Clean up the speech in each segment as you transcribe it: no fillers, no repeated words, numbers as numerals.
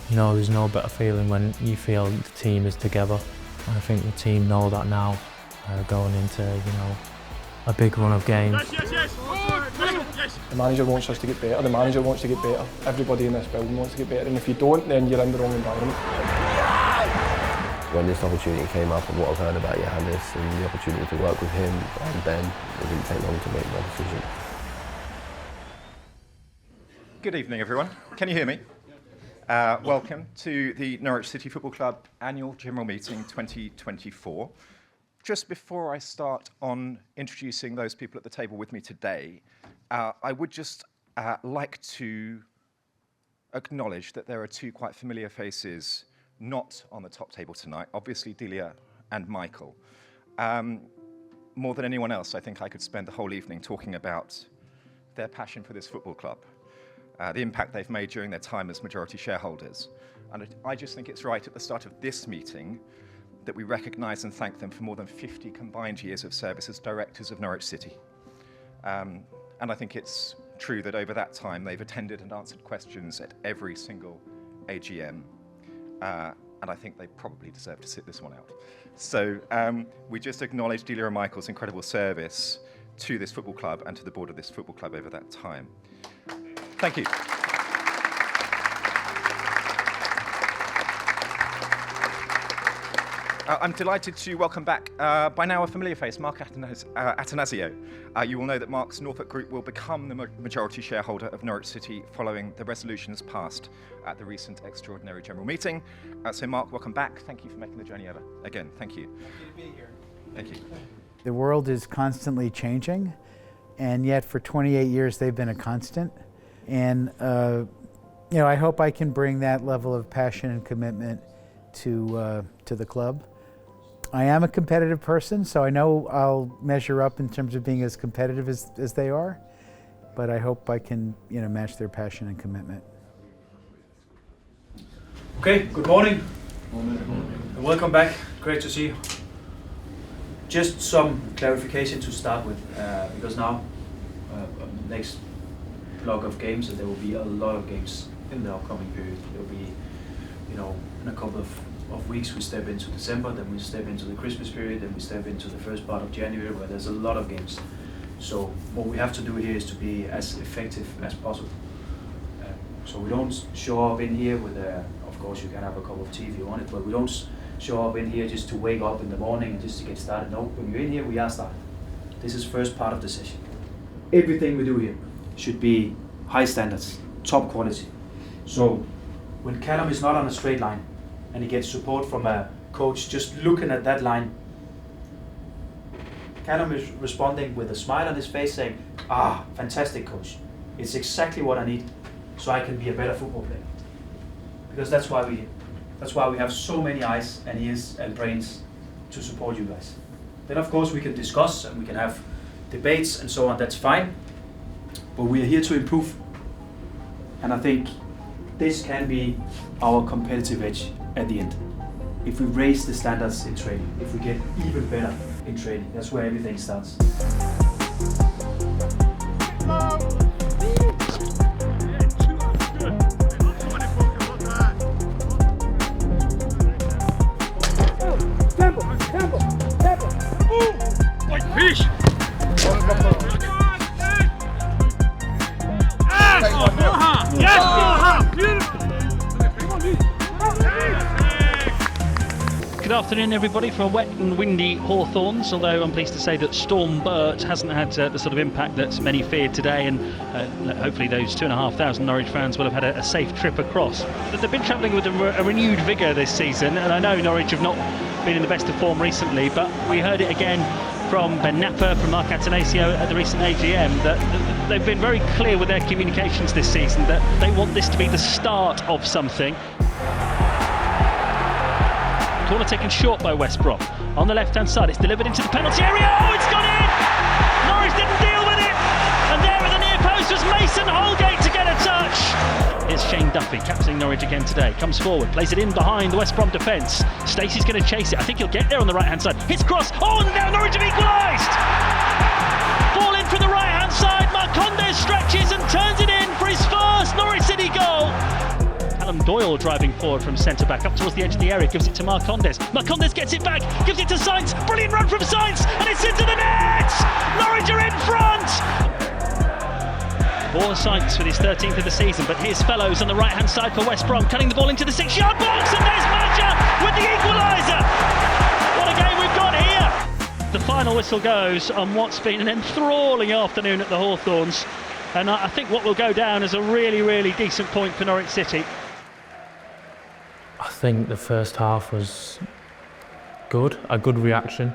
there's no better feeling when you feel the team is together. I think the team know that now, going into a big run of games. The manager wants us to get better, the manager wants to get better, everybody in this building wants to get better, and if you don't, then you're in the wrong environment. When this opportunity came up and what I've heard about Johannes and the opportunity to work with him and Ben, it didn't take long to make my decision. Good evening, everyone. Can you hear me? Welcome to the Norwich City Football Club Annual General Meeting 2024. Just before I start on introducing those people at the table with me today, I would just like to acknowledge that there are two quite familiar faces not on the top table tonight, obviously Delia and Michael. More than anyone else, I think I could spend the whole evening talking about their passion for this football club, the impact they've made during their time as majority shareholders. And I just think it's right at the start of this meeting that we recognise and thank them for more than 50 combined years of service as directors of Norwich City. And I think it's true that over that time they've attended and answered questions at every single AGM. And I think they probably deserve to sit this one out. So we just acknowledge Delia and Michael's incredible service to this football club and to the board of this football club over that time. Thank you. I'm delighted to welcome back, by now a familiar face, Mark Atanasio. You will know that Mark's Norfolk Group will become the majority shareholder of Norwich City following the resolutions passed at the recent extraordinary general meeting. So Mark, welcome back. Thank you for making the journey over. Again, thank you. Happy to be here. Thank you. The world is constantly changing, and yet for 28 years they've been a constant. And I hope I can bring that level of passion and commitment to the club. I am a competitive person, so I know I'll measure up in terms of being as competitive as they are, but I hope I can match their passion and commitment. Okay, good morning. And welcome back. Great to see you. Just some clarification to start with, because now next block of games, and there will be a lot of games in the upcoming period. There will be, in a couple of weeks we step into December, then we step into the Christmas period, then we step into the first part of January, where there's a lot of games. So what we have to do here is to be as effective as possible. So we don't show up in here with of course you can have a cup of tea if you want it, but we don't show up in here just to wake up in the morning and just to get started. No, when you're in here, we are started. This is first part of the session. Everything we do here should be high standards, top quality. So when Callum is not on a straight line and he gets support from a coach just looking at that line, Callum is responding with a smile on his face saying, fantastic coach. It's exactly what I need so I can be a better football player. Because that's why we have so many eyes and ears and brains to support you guys. Then of course we can discuss and we can have debates and so on, that's fine. But we are here to improve. And I think this can be our competitive edge at the end. If we raise the standards in training, if we get even better in training, that's where everything starts. Fish! Good afternoon, everybody, from wet and windy Hawthorns, although I'm pleased to say that Storm Bert hasn't had the sort of impact that many feared today, and hopefully those 2,500 Norwich fans will have had a safe trip across. But they've been travelling with a renewed vigour this season, and I know Norwich have not been in the best of form recently, but we heard it again from Ben Napper, from Mark Atanasio at the recent AGM, that they've been very clear with their communications this season that they want this to be the start of something. Corner taken short by West Brom. On the left-hand side, it's delivered into the penalty area. Oh, it's gone in! Norwich didn't deal with it! And there at the near post was Mason Holgate to get a touch! Here's Shane Duffy, captaining Norwich again today. Comes forward, plays it in behind the West Brom defence. Stacey's going to chase it. I think he'll get there on the right-hand side. Hits cross. Oh, and now Norwich have equalised! Ball in from the right-hand side. Marcondes stretches and turns it in for his first Norwich City goal. Callum Doyle driving forward from centre-back up towards the edge of the area, gives it to Marcondes. Marcondes gets it back, gives it to Sainz. Brilliant run from Sainz, and it's into the net! Norwich are in front! Poor Sainz with his 13th of the season, but his fellows on the right-hand side for West Brom, cutting the ball into the 6-yard box, and there's Madger with the equaliser! What a game we've got here! The final whistle goes on what's been an enthralling afternoon at the Hawthorns, and I think what will go down as a really, really decent point for Norwich City. I think the first half was good, a good reaction.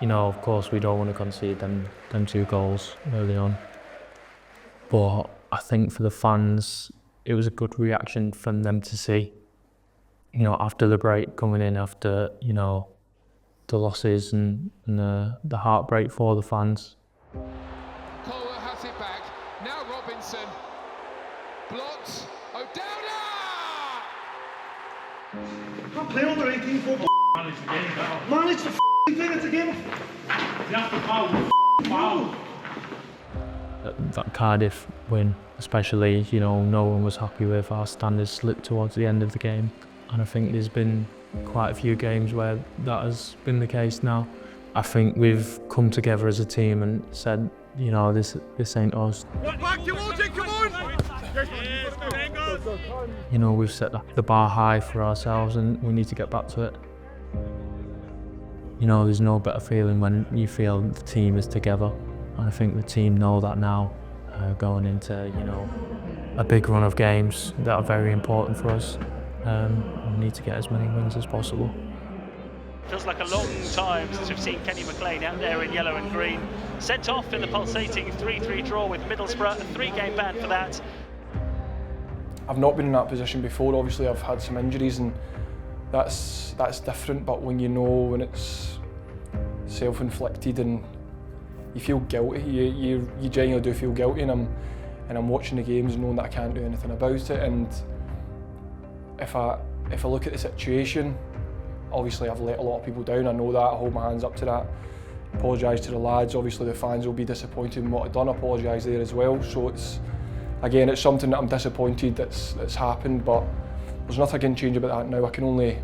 You know, of course, we don't want to concede them 2 goals early on. But I think for the fans, it was a good reaction from them to see. You know, after the break, coming in after, you know, the losses and the heartbreak for the fans. Kohler has it back. Now Robinson. Blocked. O'Dowda! Can't play under 18 football. Manage the game better. Manage the thing it again. You have to foul. That Cardiff win, especially, you know, no one was happy with. Our standards slipped towards the end of the game. And I think there's been quite a few games where that has been the case now. I think we've come together as a team and said, you know, this ain't us. Back towards it, come on! You know, we've set the bar high for ourselves and we need to get back to it. You know, there's no better feeling when you feel the team is together. And I think the team know that now, going into, you know, a big run of games that are very important for us. We need to get as many wins as possible. Feels like a long time since we've seen Kenny McLean out there in yellow and green. Sent off in the pulsating 3-3 draw with Middlesbrough, a 3-game ban for that. I've not been in that position before. Obviously, I've had some injuries, and that's different. But when you know when it's self-inflicted and you feel guilty, you genuinely do feel guilty, and I'm watching the games knowing that I can't do anything about it. And if I look at the situation, obviously I've let a lot of people down. I know that. I hold my hands up to that. Apologise to the lads. Obviously the fans will be disappointed in what I've done. Apologise there as well. So it's something that I'm disappointed that's happened, but there's nothing I can change about that now. I can only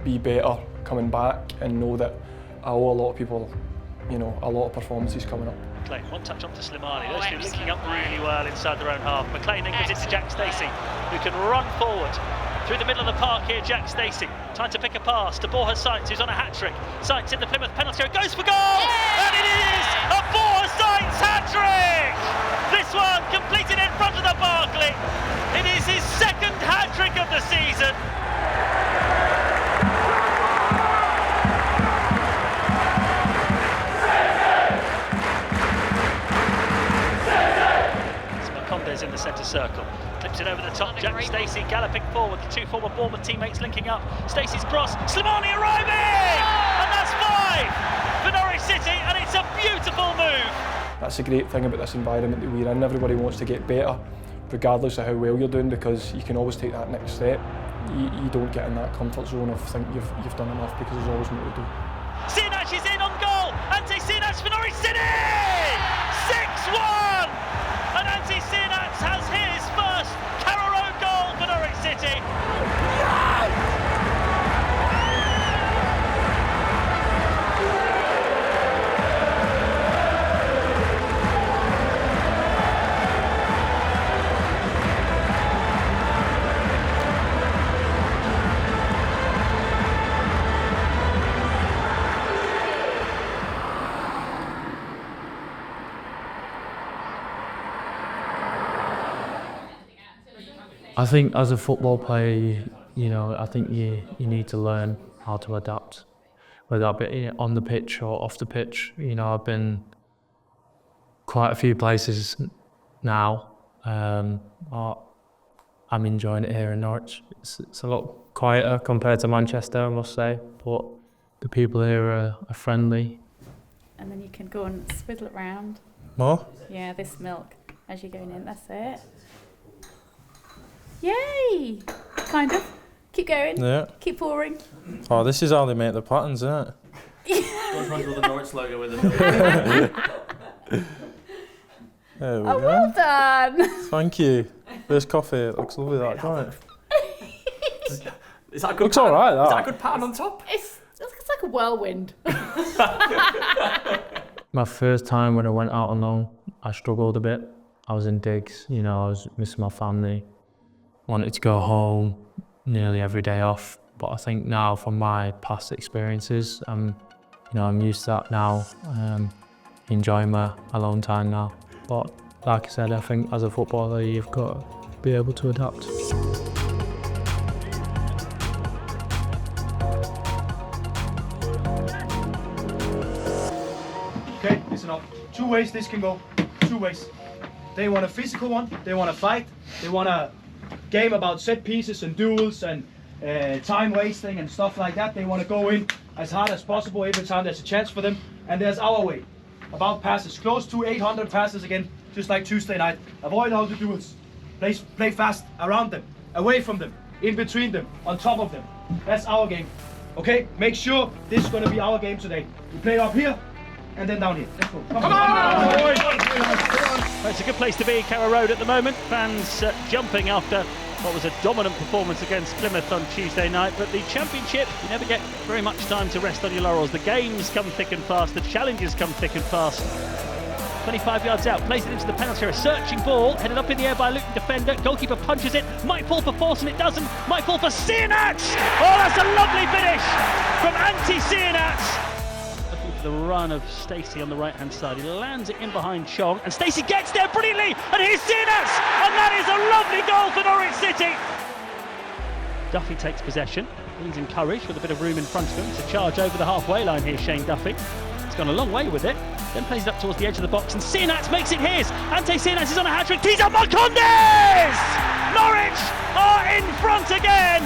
be better coming back and know that I owe a lot of people, you know, a lot of performances coming up. McLean, one touch onto Slimani. Those two linking up really well inside their own half. McLean then gives it to Jack Stacey, who can run forward through the middle of the park here. Jack Stacey, time to pick a pass to Borja Sainz, who's on a hat-trick. Sainz in the Plymouth penalty area, goes for goal! And it is a Borja Sainz hat-trick! This one completed in front of the Barclay. It is his second hat-trick of the season. Condes in the centre circle, clips it over the top. Jack Stacey galloping forward, the 2 former Bournemouth teammates linking up. Stacey's cross, Slimani arriving! And that's 5 for Norwich City, and it's a beautiful move. That's the great thing about this environment that we're in. Everybody wants to get better, regardless of how well you're doing, because you can always take that next step. You don't get in that comfort zone of think you've done enough, because there's always more to do. Sinach is in on goal. Ante Sinach for Norwich City! 6-1! And Ante Sinach has his first Carrow Road goal for Norwich City. I think as a football player, you know, I think you need to learn how to adapt, whether that be on the pitch or off the pitch. You know, I've been quite a few places now. I'm enjoying it here in Norwich. It's a lot quieter compared to Manchester, I must say, but the people here are friendly. And then you can go and swizzle it round. More? Yeah, this milk as you're going in, that's it. Yay! Kind of. Keep going. Yeah. Keep pouring. Oh, this is how they make the patterns, isn't it? Don't run with the Norwich logo with it. There we Oh, go. well done. Thank you. First coffee. It looks lovely, that, doesn't it? Is that a good Looks all right, that. Is that a good pattern on top? It's like a whirlwind. My first time when I went out on loan, I struggled a bit. I was in digs, you know, I was missing my family. Wanted to go home nearly every day off. But I think now from my past experiences, I'm used to that now. Enjoying my alone time now. But like I said, I think as a footballer, you've got to be able to adapt. Okay, listen up. Two ways this can go. Two ways. They want a physical one. They want to fight. They want a game about set pieces and duels and time wasting and stuff like that. They want to go in as hard as possible every time there's a chance for them. And there's our way. About passes. Close to 800 passes again, just like Tuesday night. Avoid all the duels. Play fast around them, away from them, in between them, on top of them. That's our game. Okay? Make sure this is going to be our game today. We play up here and then down here. Let's go. Come on! Well, it's a good place to be, Carrow Road at the moment. Fans jumping after what was a dominant performance against Plymouth on Tuesday night. But the Championship, you never get very much time to rest on your laurels. The games come thick and fast, the challenges come thick and fast. 25 yards out, plays it into the penalty area, searching ball, headed up in the air by a Luton defender. Goalkeeper punches it, might fall for Force and it doesn't. Might fall for Sienats! Oh, that's a lovely finish from Sienats. Looking for the run of Stacey on the right-hand side. He lands it in behind Chong, and Stacey gets there brilliantly, and here's Sienats! And that is a lovely goal for Norwich City. Duffy takes possession. He's encouraged with a bit of room in front of him. It's a charge over the halfway line here, Shane Duffy. He's gone a long way with it. Then plays it up towards the edge of the box, and Sienats makes it his. Sienats is on a hat-trick. He's up Marcondes! Norwich are in front again.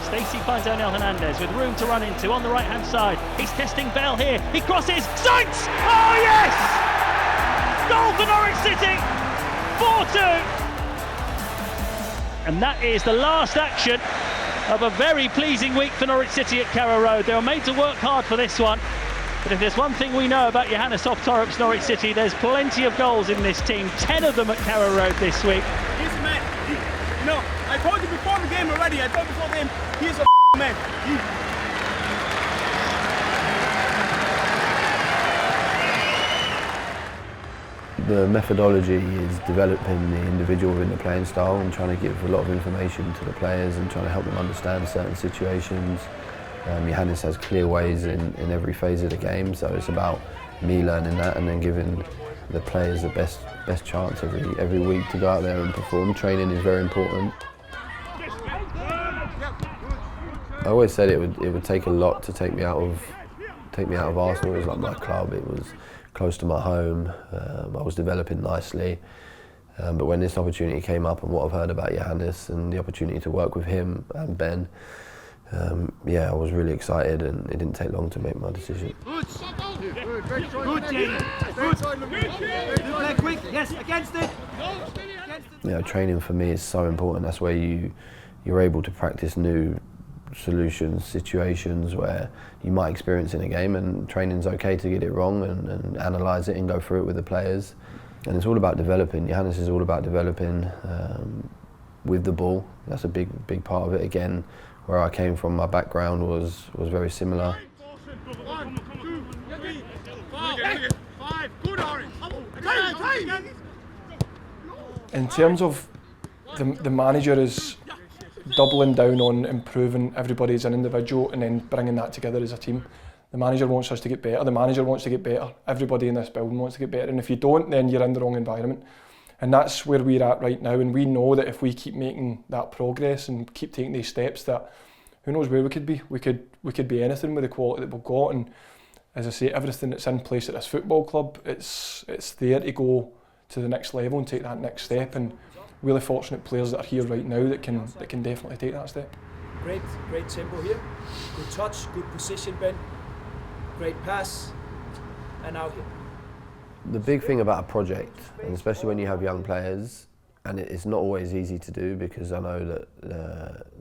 Stacey finds O'Neill Hernandez with room to run into on the right-hand side. He's testing Bell here. He crosses. Saints! Oh yes! Goal for Norwich City. 4-2. And that is the last action of a very pleasing week for Norwich City at Carrow Road. They were made to work hard for this one. But if there's one thing we know about Johannes Torup's Norwich City, there's plenty of goals in this team. 10 of them at Carrow Road this week. He's a man. You know, I told you before the game already. I told you before the game, he's a man. The methodology is developing the individual within the playing style and trying to give a lot of information to the players and trying to help them understand certain situations. Johannes has clear ways in every phase of the game, so it's about me learning that and then giving the players the best chance every week to go out there and perform. Training is very important. I always said it would take a lot to take me out of Arsenal. It was like my club. It was close to my home. I was developing nicely. But when this opportunity came up and what I've heard about Johannes and the opportunity to work with him and Ben, I was really excited, and it didn't take long to make my decision. Good, Jamie. Good. Play quick. Yes, against it. You know, training for me is so important. That's where you're able to practice new solutions, situations where you might experience in a game, and training's okay to get it wrong and analyse it and go through it with the players. And it's all about developing. Johannes is all about developing with the ball. That's a big part of it. Again, where I came from, my background was very similar. In terms of the manager is doubling down on improving everybody as an individual and then bringing that together as a team. The manager wants us to get better, the manager wants to get better, everybody in this building wants to get better, and if you don't, then you're in the wrong environment. And that's where we're at right now, and we know that if we keep making that progress and keep taking these steps, that who knows where we could be. We could be anything with the quality that we've got, and as I say, everything that's in place at this football club, it's there to go to the next level and take that next step, and really fortunate players that are here right now that can definitely take that step. Great tempo here. Good touch, good position, Ben. Great pass, and now here. The big thing about a project, and especially when you have young players, and it's not always easy to do, because I know that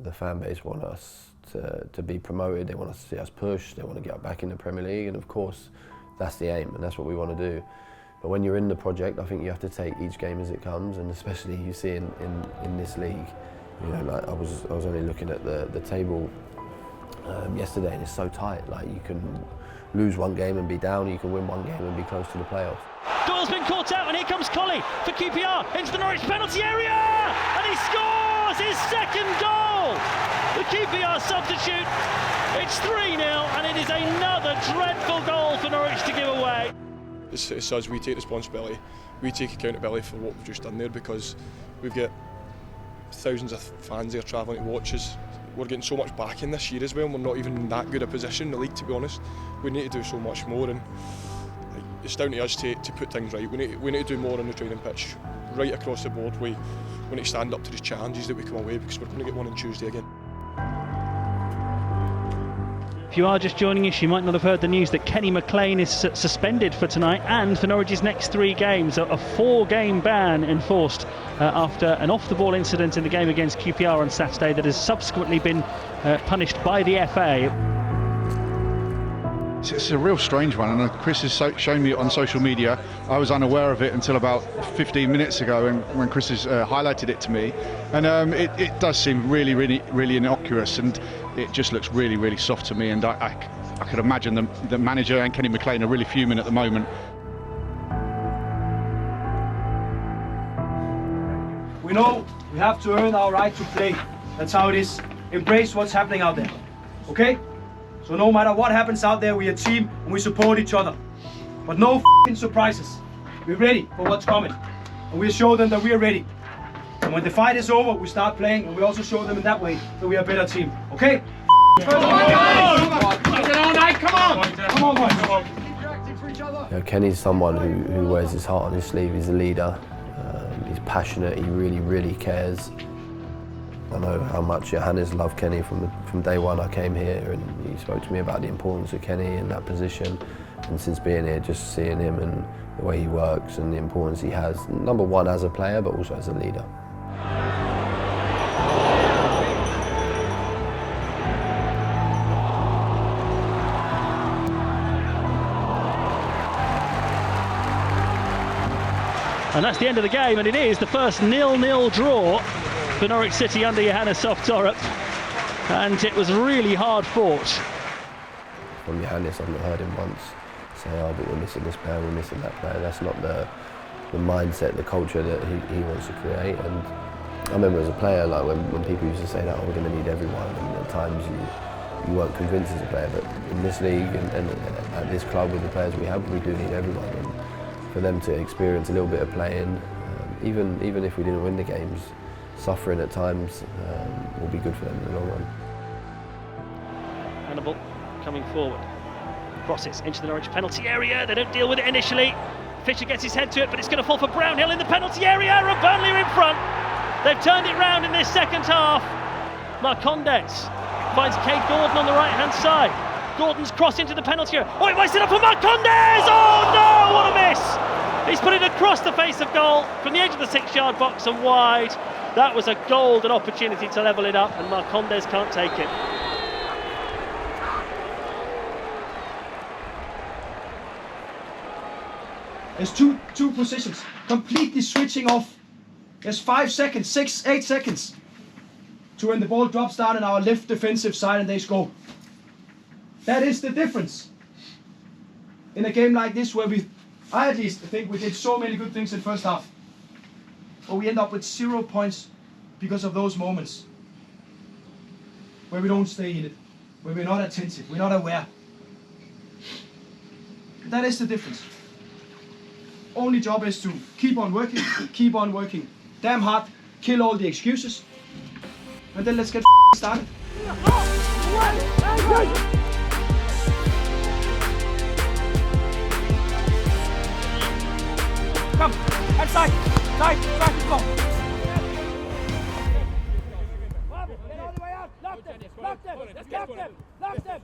the fan base want us to be promoted, they want us to see us push, they want to get back in the Premier League, and of course that's the aim and that's what we want to do. But when you're in the project, I think you have to take each game as it comes, and especially you see in this league, You know, like I was only looking at the table yesterday, and it's so tight. Like you can lose one game and be down, you can win one game and be close to the playoffs. Doyle's been caught out, and here comes Colley for QPR into the Norwich penalty area, and he scores his second goal. The QPR substitute. It's 3-0, and it is another dreadful goal for Norwich to give away. It's us, we take responsibility, we take accountability for what we've just done there, because we've got thousands of fans there travelling to watch us. We're getting so much back in this year as well, and we're not even in that good a position in the league, to be honest. We need to do so much more, and it's down to us to put things right. We need to do more on the training pitch, right across the board. We need to stand up to the challenges that we come away, because we're going to get one on Tuesday again. If you are just joining us, you might not have heard the news that Kenny McLean is suspended for tonight and for Norwich's next 3 games. A 4-game ban enforced after an off-the-ball incident in the game against QPR on Saturday that has subsequently been punished by the FA. It's a real strange one, and Chris has shown me it on social media. I was unaware of it until about 15 minutes ago, and when Chris has highlighted it to me. And it does seem really, really, really innocuous, and it just looks really, really soft to me. And I could imagine the manager and Kenny McLean are really fuming at the moment. We know we have to earn our right to play. That's how it is. Embrace what's happening out there. Okay? So no matter what happens out there, we're a team and we support each other. But no f***ing surprises. We're ready for what's coming. And we'll show them that we're ready. And when the fight is over, we start playing, and we also show them in that way that we're a better team. Okay? Come on! You know, Kenny's someone who wears his heart on his sleeve. He's a leader. He's passionate. He really, really cares. I know how much Johannes loved Kenny from day one I came here, and he spoke to me about the importance of Kenny in that position. And since being here, just seeing him and the way he works and the importance he has, number one as a player, but also as a leader. And that's the end of the game, and it is the first 0-0 draw for Norwich City under Johannes Torup, and it was really hard fought. From Johannes, I've not heard him once say, oh, but we're missing this player, we're missing that player. That's not the mindset, the culture that he wants to create. And I remember as a player, like when people used to say that, oh, we're going to need everyone, and at times you weren't convinced as a player, but in this league and at this club with the players we have, we do need everyone. And for them to experience a little bit of playing, even if we didn't win the games, suffering at times will be good for them in the long run. Hannibal coming forward, crosses into the Norwich penalty area. They don't deal with it initially. Fisher gets his head to it, but it's going to fall for Brownhill in the penalty area, and Burnley are in front. They've turned it round in this second half. Marcondes finds Cade Gordon on the right-hand side. Gordon's cross into the penalty area. Oh, it wasted up for Marcondes! Oh no, what a miss! He's put it across the face of goal from the edge of the 6-yard box and wide. That was a golden opportunity to level it up, and Marcondes can't take it. There's two positions, completely switching off. There's 5 seconds, 6, 8 seconds to when the ball drops down in our left defensive side and they score. That is the difference. In a game like this where I at least think we did so many good things in the first half, but we end up with 0 points because of those moments where we don't stay in it, where we're not attentive, we're not aware. That is the difference. Only job is to keep on working damn hard, kill all the excuses, and then let's get started. Come, inside, go. Get all the way out, lock them, let's get them, lock them.